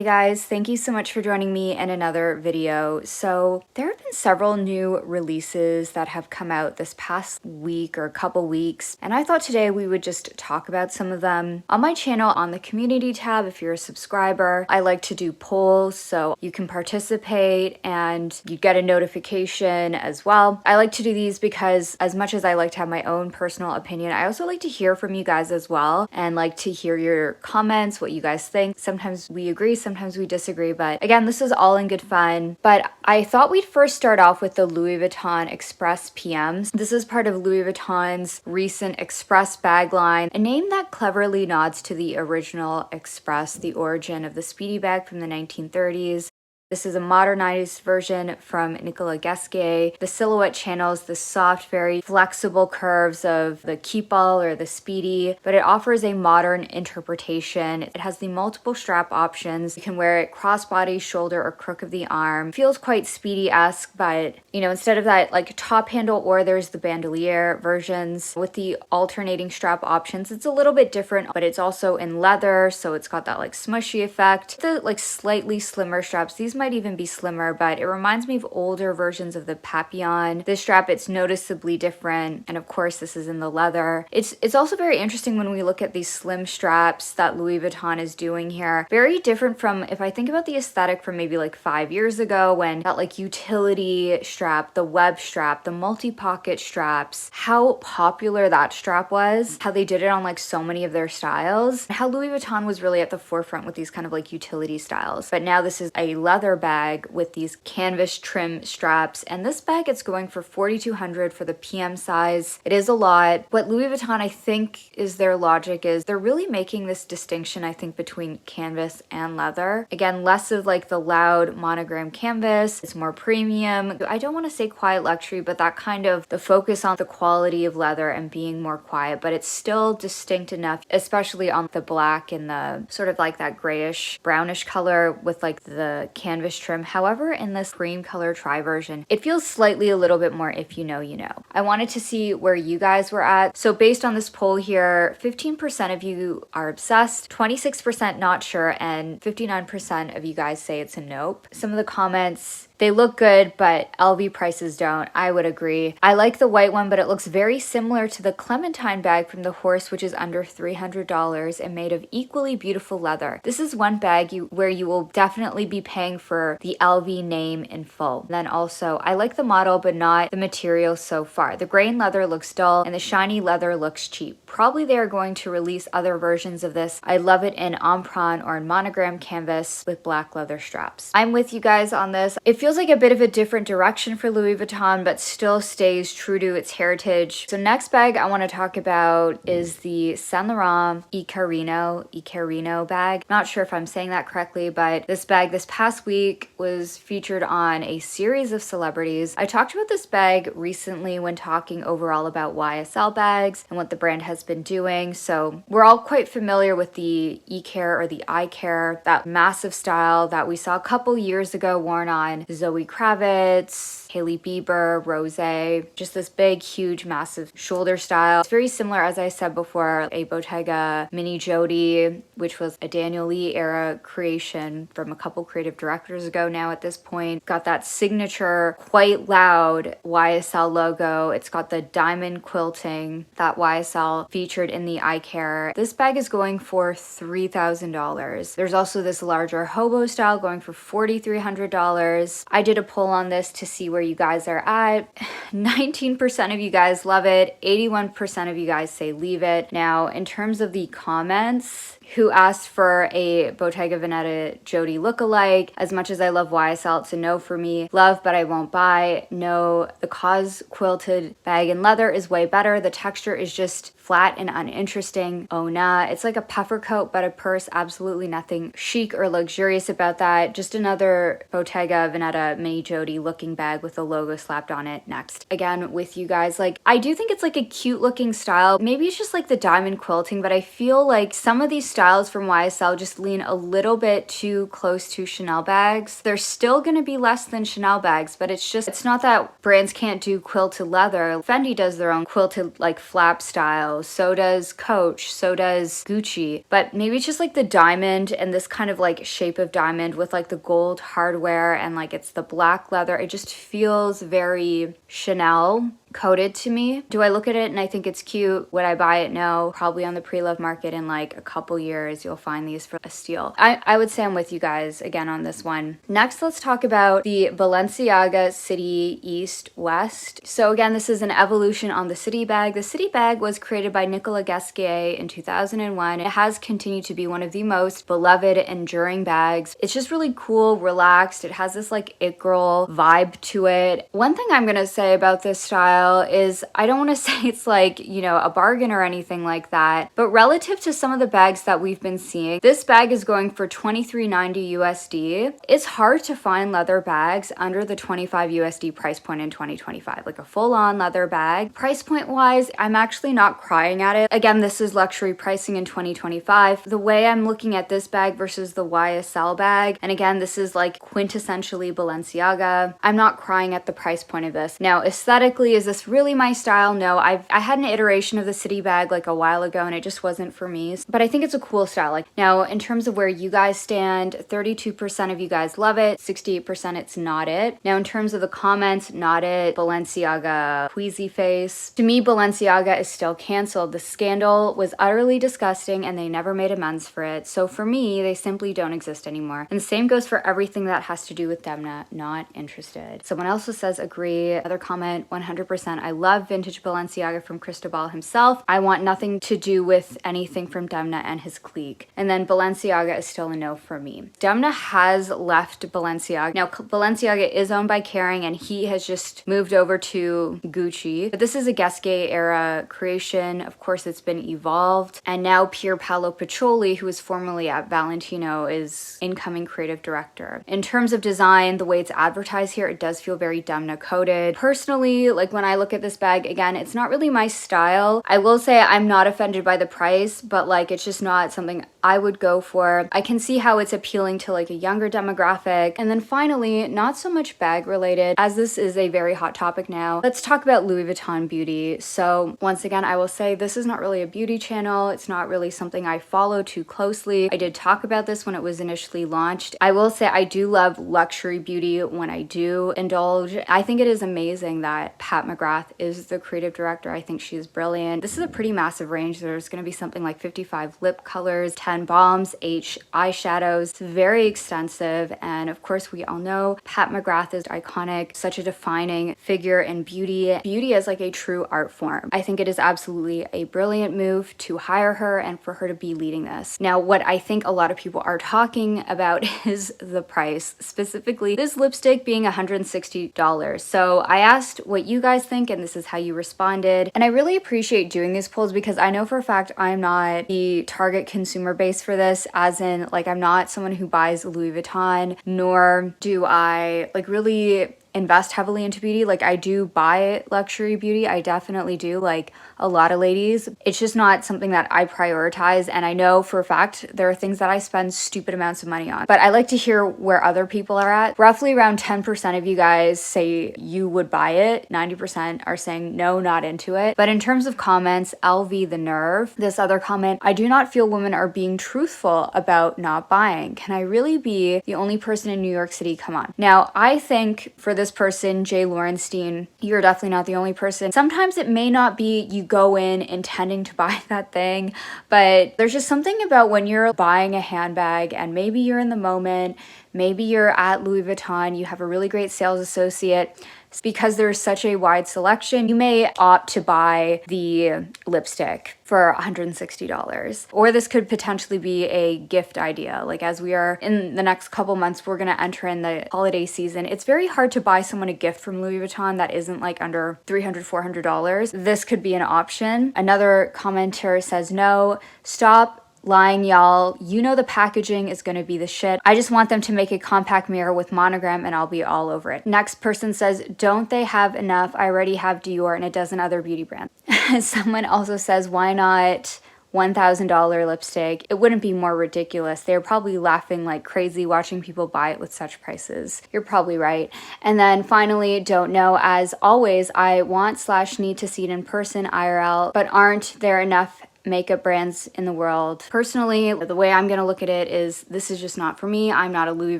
Hey guys, thank you so much for joining me in another video. So there have been several new releases that have come out this past week or couple weeks, and I thought today we would just talk about some of them. On my channel, on the community tab, if you're a subscriber, I like to do polls so you can participate and you get a notification as well. I like to do these because as much as I like to have my own personal opinion, I also like to hear from you guys as well and like to hear your comments, what you guys think. Sometimes we agree, sometimes we disagree, but again, this is all in good fun. But I thought we'd first start off with the Louis Vuitton Express PMs. This is part of Louis Vuitton's recent Express bag line, a name that cleverly nods to the original Express, the origin of the speedy bag from the 1930s. This is a modernized version from Nicolas Guesquier. The silhouette channels the soft, very flexible curves of the keepall or the speedy, but it offers a modern interpretation. It has the multiple strap options. You can wear it crossbody, shoulder, or crook of the arm. It feels quite speedy-esque, but instead of that like top handle, or there's the bandolier versions with the alternating strap options. It's a little bit different, but it's also in leather, so it's got that like smushy effect. The like slightly slimmer straps, these might even be slimmer, but it reminds me of older versions of the Papillon. This strap, it's noticeably different, and of course this is in the leather. It's also very interesting when we look at these slim straps that Louis Vuitton is doing here. Very different from, if I think about the aesthetic from maybe like 5 years ago, when that like utility strap, the web strap, the multi-pocket straps, how popular that strap was, how they did it on like so many of their styles, how Louis Vuitton was really at the forefront with these kind of like utility styles. But now this is a leather bag with these canvas trim straps, and this bag, it's going for $4,200 for the PM size. It is a lot. What Louis Vuitton, I think, is their logic is they're really making this distinction, I think, between canvas and leather. Again, less of like the loud monogram canvas. It's more premium. I don't want to say quiet luxury, but that kind of the focus on the quality of leather and being more quiet, but it's still distinct enough, especially on the black and the sort of like that grayish brownish color with like the canvas trim. However, in this cream color tri version, it feels slightly a little bit more if you know, you know. I wanted to see where you guys were at. So based on this poll here, 15% of you are obsessed, 26% not sure, and 59% of you guys say it's a nope. Some of the comments, they look good, but LV prices don't. I would agree. I like the white one, but it looks very similar to the Clementine bag from the Horse, which is under $300 and made of equally beautiful leather. This is one bag where you will definitely be paying for the LV name in full. Then also, I like the model, but not the material so far. The grain leather looks dull and the shiny leather looks cheap. Probably they are going to release other versions of this. I love it in emprunt or in monogram canvas with black leather straps. I'm with you guys on this. It feels like a bit of a different direction for Louis Vuitton, but still stays true to its heritage. So next bag I want to talk about is the Saint Laurent Icarino bag. Not sure if I'm saying that correctly, but this bag this past week was featured on a series of celebrities. I talked about this bag recently when talking overall about YSL bags and what the brand has been doing. So we're all quite familiar with the Icare or the Icare, that massive style that we saw a couple years ago worn on Zoe Kravitz, Hailey Bieber, Rosé, just this big, huge, massive shoulder style. It's very similar, as I said before, a Bottega Mini Jodi, which was a Daniel Lee era creation from a couple creative directors ago now at this point. Got that signature, quite loud YSL logo. It's got the diamond quilting that YSL featured in the Icare. This bag is going for $3,000. There's also this larger hobo style going for $4,300. I did a poll on this to see where you guys are at. 19% of you guys love it. 81% of you guys say leave it. Now, in terms of the comments, who asked for a Bottega Veneta Jodi lookalike. As much as I love YSL, it's a no for me. Love, but I won't buy. No, the Cause quilted bag in leather is way better. The texture is just flat and uninteresting. Oh nah, it's like a puffer coat but a purse. Absolutely nothing chic or luxurious about that. Just another Bottega Veneta Mini Jodi looking bag with a logo slapped on it. Next. Again, with you guys, like I do think it's like a cute looking style. Maybe it's just like the diamond quilting, but I feel like some of these styles styles from YSL just lean a little bit too close to Chanel bags. They're still gonna be less than Chanel bags, but it's not that brands can't do quilted leather. Fendi does their own quilted like flap styles, so does Coach, so does Gucci, but maybe it's just like the diamond and this kind of like shape of diamond with like the gold hardware and like it's the black leather. It just feels very Chanel coated to me. Do I look at it and I think it's cute? Would I buy it? No. Probably on the pre-love market in like a couple years you'll find these for a steal. I would say I'm with you guys again on this one. Next, let's talk about the Balenciaga City East West. So again, this is an evolution on the City bag. The City bag was created by Nicolas Gasquet in 2001. It has continued to be one of the most beloved, enduring bags. It's just really cool, relaxed. It has this like it girl vibe to it. One thing I'm gonna say about this style is I don't want to say it's like, you know, a bargain or anything like that, but relative to some of the bags that we've been seeing, this bag is going for $23.90 USD. It's hard to find leather bags under the $25 USD price point in 2025, like a full-on leather bag. Price point wise, I'm actually not crying at it. Again, this is luxury pricing in 2025. The way I'm looking at this bag versus the YSL bag, and again, this is like quintessentially Balenciaga, I'm not crying at the price point of this. Now, aesthetically, is this really my style? No, I had an iteration of the City bag like a while ago and it just wasn't for me, but I think it's a cool style. Like now, in terms of where you guys stand, 32% of you guys love it, 68% it's not it. Now, in terms of the comments, not it, Balenciaga, queasy face. To me, Balenciaga is still canceled. The scandal was utterly disgusting and they never made amends for it. So for me, they simply don't exist anymore. And the same goes for everything that has to do with Demna. Not interested. Someone else says agree. Other comment, 100%. I love vintage Balenciaga from Cristobal himself. I want nothing to do with anything from Demna and his clique. And then Balenciaga is still a no for me. Demna has left Balenciaga. Now, Balenciaga is owned by Kering and he has just moved over to Gucci. But this is a Gasquet era creation. Of course, it's been evolved. And now Pier Paolo Pacioli, who was formerly at Valentino, is incoming creative director. In terms of design, the way it's advertised here, it does feel very Demna coded. Personally, like when I look at this bag, again, it's not really my style. I will say I'm not offended by the price, but like it's just not something I would go for. I can see how it's appealing to like a younger demographic. And then finally, not so much bag related, as this is a very hot topic now, let's talk about Louis Vuitton beauty. So once again, I will say this is not really a beauty channel. It's not really something I follow too closely. I did talk about this when it was initially launched. I will say I do love luxury beauty when I do indulge. I think it is amazing that Pat McGrath is the creative director. I think she's brilliant. This is a pretty massive range. There's going to be something like 55 lip colors, 10 balms, 8 eyeshadows. It's very extensive. And of course, we all know Pat McGrath is iconic, such a defining figure in beauty. Beauty is like a true art form. I think it is absolutely a brilliant move to hire her and for her to be leading this. Now, what I think a lot of people are talking about is the price, specifically this lipstick being $160. So I asked what you guys think, and this is how you responded. And I really appreciate doing these polls because I know for a fact I'm not the target consumer base for this, as in like I'm not someone who buys Louis Vuitton, nor do I like really invest heavily into beauty. Like I do buy luxury beauty. I definitely do, like a lot of ladies. It's just not something that I prioritize. And I know for a fact there are things that I spend stupid amounts of money on. But I like to hear where other people are at. Roughly around 10% of you guys say you would buy it. 90% are saying no, not into it. But in terms of comments, LV the nerve, this other comment, I do not feel women are being truthful about not buying. Can I really be the only person in New York City? Come on. Now, I think for this person, Jay Lorenstein, you're definitely not the only person. Sometimes it may not be you go in intending to buy that thing, but there's just something about when you're buying a handbag and maybe you're in the moment, maybe you're at Louis Vuitton, you have a really great sales associate. Because there's such a wide selection, you may opt to buy the lipstick for $160. Or this could potentially be a gift idea. Like as we are in the next couple months, we're gonna enter in the holiday season. It's very hard to buy someone a gift from Louis Vuitton that isn't like under $300, $400. This could be an option. Another commenter says no, stop lying, y'all. You know the packaging is going to be the shit. I just want them to make a compact mirror with monogram and I'll be all over it. Next person says, don't they have enough? I already have Dior and a dozen other beauty brands. Someone also says, why not $1,000 lipstick, it wouldn't be more ridiculous. They're probably laughing like crazy watching people buy it with such prices. You're probably right. And then finally, don't know. As always, I want/need to see it in person, IRL, but aren't there enough makeup brands in the world? Personally, the way I'm gonna look at it is this is just not for me. I'm not a Louis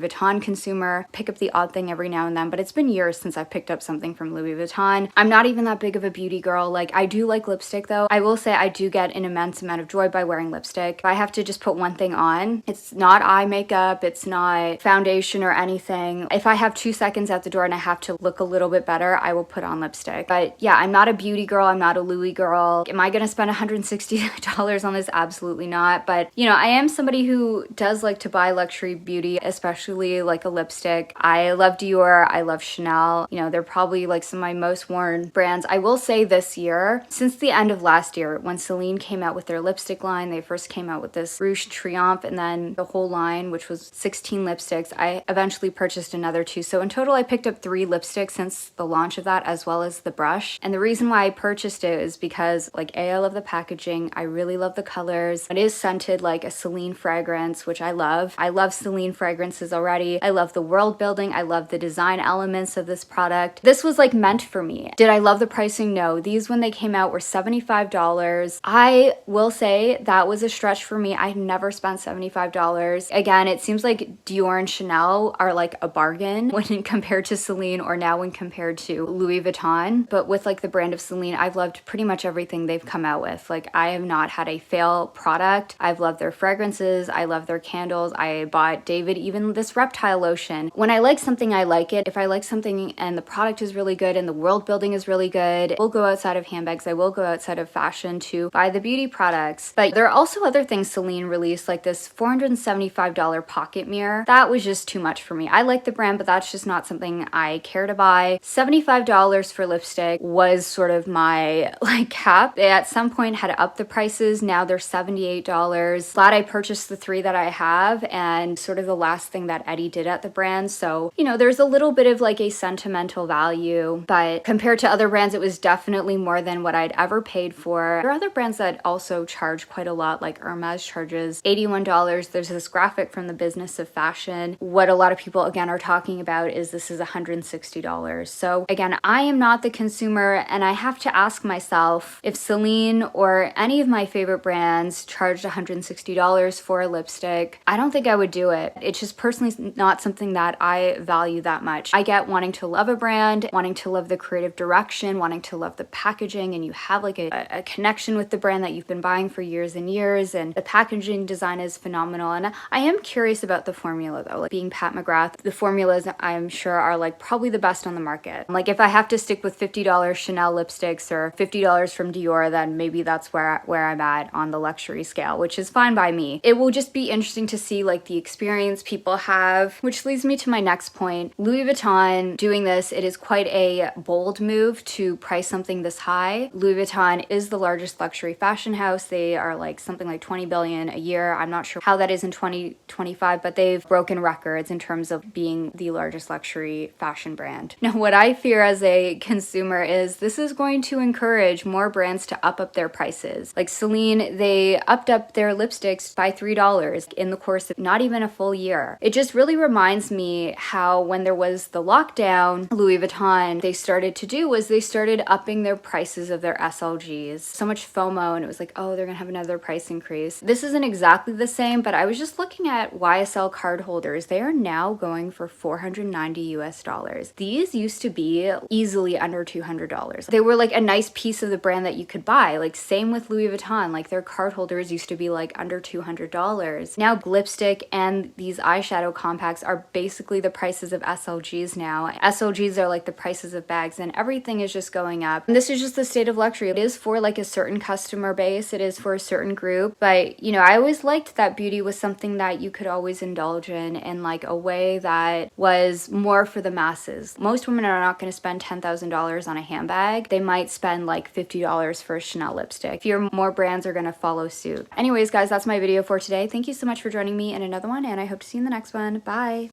Vuitton consumer. Pick up the odd thing every now and then, but it's been years since I've picked up something from Louis Vuitton. I'm not even that big of a beauty girl. Like, I do like lipstick though. I will say I do get an immense amount of joy by wearing lipstick. If I have to just put one thing on, it's not eye makeup, it's not foundation or anything. If I have 2 seconds at the door and I have to look a little bit better, I will put on lipstick. But yeah, I'm not a beauty girl. I'm not a Louis girl. Am I gonna spend $160 on this? Absolutely not. But you know, I am somebody who does like to buy luxury beauty, especially like a lipstick. I love Dior, I love Chanel. You know, they're probably like some of my most worn brands. I will say this year, since the end of last year, when Celine came out with their lipstick line, they first came out with this Rouge Triomphe and then the whole line, which was 16 lipsticks. I eventually purchased another 2. So in total, I picked up 3 lipsticks since the launch of that, as well as the brush. And the reason why I purchased it is because like I love the packaging. I really love the colors. It is scented like a Celine fragrance, which I love. I love Celine fragrances already. I love the world building. I love the design elements of this product. This was like meant for me. Did I love the pricing? No. These, when they came out, were $75. I will say that was a stretch for me. I never spent $75. Again, it seems like Dior and Chanel are like a bargain when compared to Celine, or now when compared to Louis Vuitton. But with like the brand of Celine, I've loved pretty much everything they've come out with. Like, I have not had a fail product. I've loved their fragrances. I love their candles. I bought David even this reptile lotion. When I like something, I like it. If I like something and the product is really good and the world building is really good, we'll go outside of handbags. I will go outside of fashion to buy the beauty products. But there are also other things Celine released, like this $475 pocket mirror. That was just too much for me. I like the brand, but that's just not something I care to buy. $75 for lipstick was sort of my like cap. They at some point had upped the prices. Now they're $78. Glad I purchased the 3 that I have, and sort of the last thing that Eddie did at the brand. So, you know, there's a little bit of like a sentimental value, but compared to other brands, it was definitely more than what I'd ever paid for. There are other brands that also charge quite a lot, like Hermes charges $81. There's this graphic from the Business of Fashion. What a lot of people again are talking about is this is $160. So again, I am not the consumer, and I have to ask myself, if Celine or any of my favorite brands charged $160 for a lipstick, I don't think I would do it. It's just personally not something that I value that much. I get wanting to love a brand, wanting to love the creative direction, wanting to love the packaging, and you have like a connection with the brand that you've been buying for years and years, and the packaging design is phenomenal. And I am curious about the formula though. Like, being Pat McGrath, the formulas I'm sure are like probably the best on the market. Like, if I have to stick with $50 Chanel lipsticks or $50 from Dior, then maybe that's where I'm at on the luxury scale, which is fine by me. It will just be interesting to see like the experience people have, which leads me to my next point. Louis Vuitton doing this, it is quite a bold move to price something this high. Louis Vuitton is the largest luxury fashion house. They are like something like 20 billion a year. I'm not sure how that is in 2025, but they've broken records in terms of being the largest luxury fashion brand. Now, what I fear as a consumer is this is going to encourage more brands to up their prices. Like Celine, they upped up their lipsticks by $3 in the course of not even a full year. It just really reminds me how when there was the lockdown, Louis Vuitton, they started to do was they started upping their prices of their SLGs. So much FOMO, and it was like, oh, they're gonna have another price increase. This isn't exactly the same, but I was just looking at YSL card holders. They are now going for $490 US. These used to be easily under $200. They were like a nice piece of the brand that you could buy. Like, same with Louis Vuitton, like their card holders used to be like under $200. Now lipstick and these eyeshadow compacts are basically the prices of SLGs now. SLGs are like the prices of bags, and everything is just going up. And this is just the state of luxury. It is for like a certain customer base, it is for a certain group, but you know, I always liked that beauty was something that you could always indulge in like a way that was more for the masses. Most women are not going to spend $10,000 on a handbag. They might spend like $50 for a Chanel lipstick. Fewer more brands are going to follow suit. Anyways, guys, that's my video for today. Thank you so much for joining me in another one, and I hope to see you in the next one. Bye.